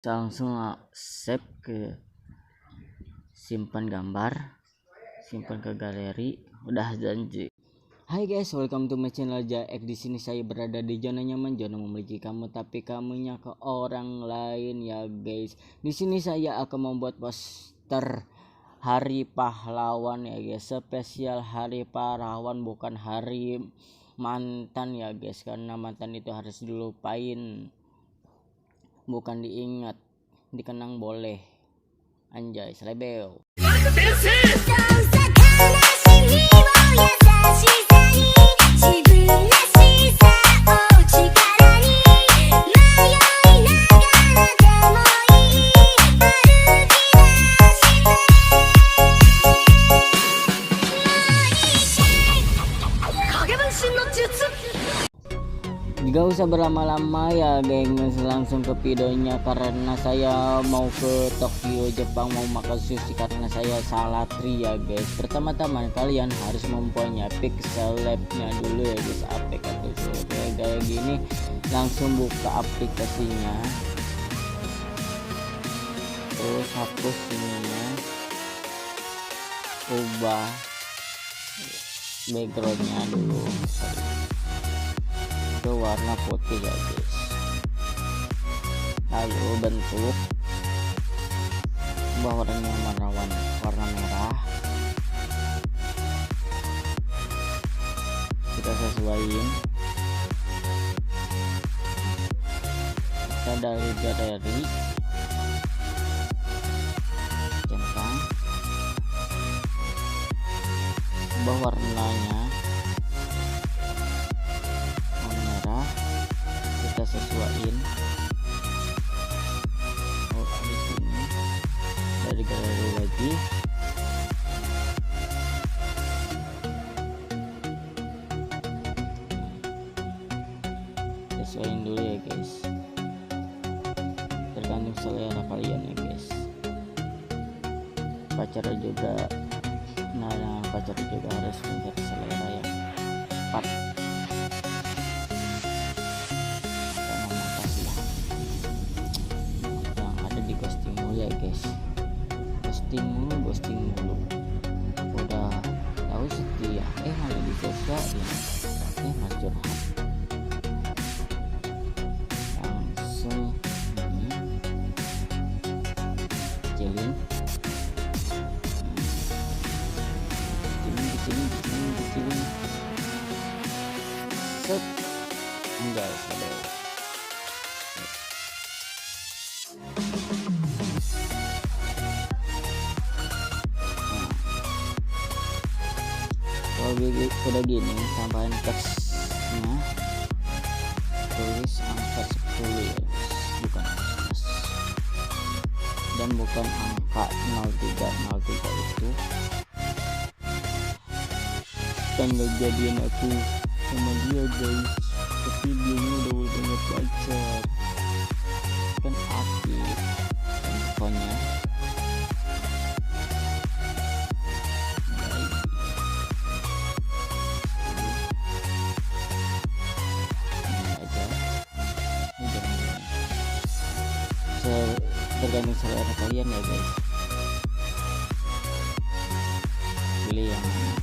langsung save ke simpan gambar, simpan ke galeri, udah janji. Hai guys, welcome to my channel Jaek. Di sini saya berada di zona nyaman, zona memiliki kamu tapi kamunya ke orang lain ya guys. Di sini saya akan membuat poster hari pahlawan ya guys, spesial hari pahlawan, bukan hari mantan ya guys, karena mantan itu harus dilupain, bukan diingat. Dikenang boleh, anjay selebeo. Gak usah berlama-lama ya gengs, langsung ke videonya karena saya mau ke Tokyo Jepang, mau makan sushi karena saya salatri ya guys. Pertama-tama kalian harus mempunyai pixel labnya dulu ya guys, apakah tuh kayak gini. Langsung buka aplikasinya, terus hapus ininya, ubah backgroundnya dulu ke warna putih ya guys, lalu bentuk ubah warnanya warna merah, kita sesuaiin. Kita dari galeri centang, ubah warnanya kita sesuaiin. Di sini dari galeri lagi, sesuaiin dulu ya guys, tergantung selera kalian ya guys. Pacar juga, pacar juga harus mencari selera yang tepat. Ya guys, ghosting mulu, udah tahu setia malah di sosial ya, mas curhat. Langsung ini kecilin, set, enggak sabar. Kalau udah gini, tambahin teksnya, tulis angka 10 ya guys, bukan 11 dan bukan angka 03 itu tanggal jadian aku sama dia guys, tapi dianya udah punya pacar kan, aktif infonya. Tergantung selera kalian ya guys, pilih yang mana.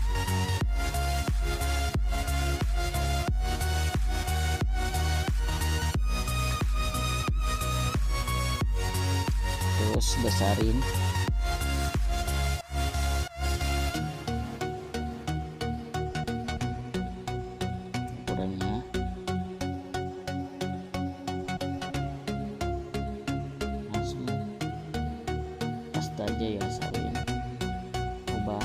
Terus besarin, ukurannya aja ya, salin, ubah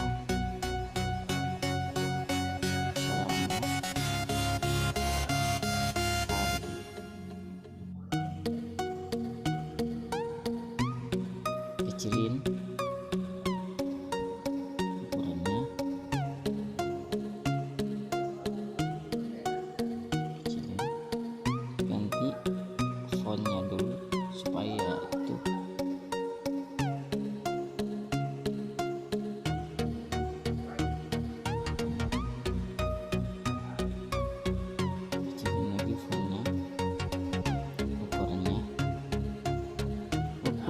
selama hari, kecilin ukurannya, kecilin, ganti fontnya dulu supaya itu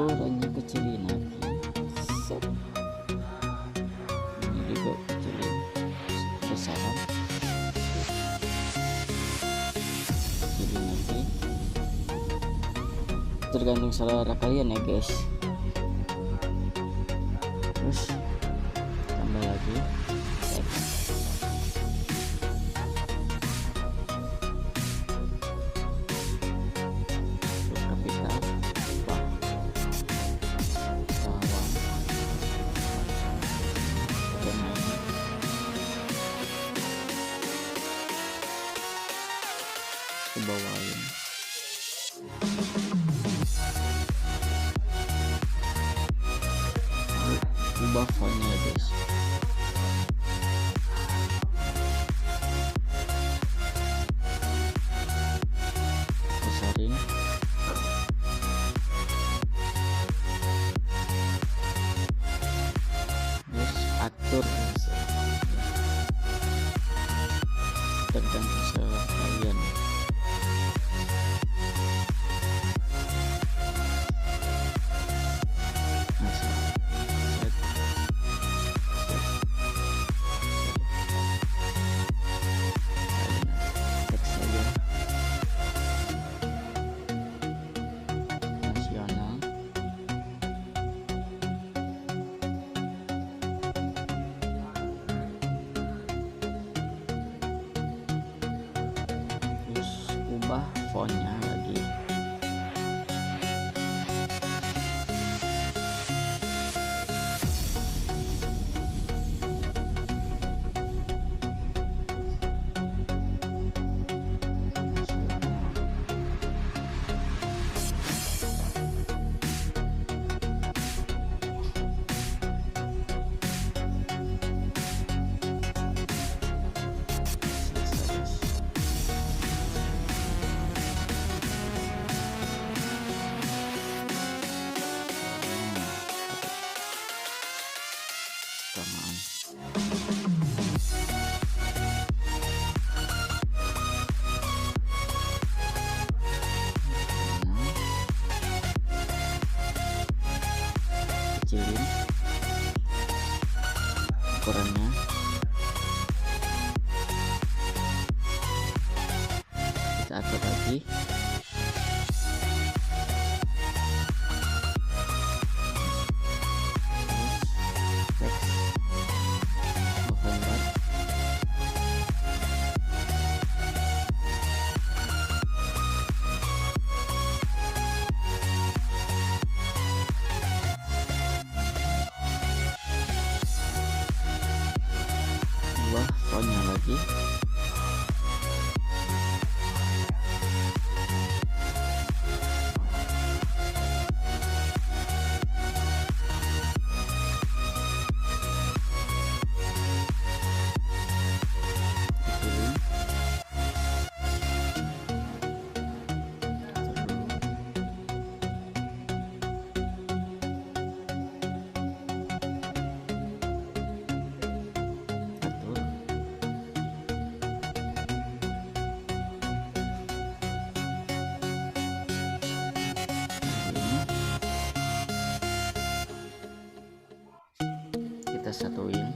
ukurannya kecilin lagi. Set. Ini juga kecilin besaran, kecilin lagi, tergantung selera kalian ya guys. Terus tambah lagi teks, huruf kapital, pahlawan, komen, ke bawahin. Ubah fontnya guys. Besarin. Terus atur tergantung selera kalian. Nasional, terus ubah fontnya lagi. Kemaan. Kecilin ukurannya. Kita atur lagi. Teks November, ubah fontnya lagi. Kecilin. Atur. Ini kita satuin.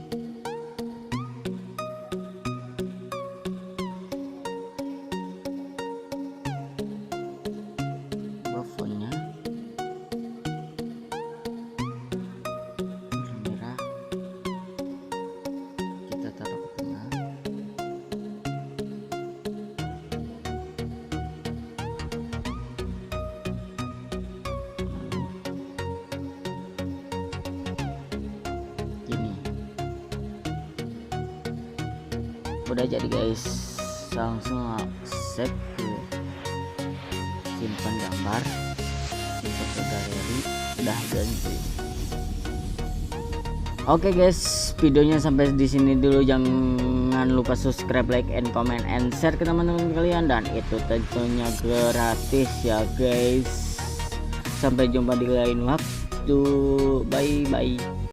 Ubah fontnya merah, kita taruh ke tengah. Gini udah jadi guys, langsung save ke simpan gambar, simpan ke galeri, udah jadi. Oke guys, videonya sampai di sini dulu. Jangan lupa subscribe, like, and comment, and share ke teman-teman kalian, dan itu tentunya gratis ya guys. Sampai jumpa di lain waktu. Bye bye.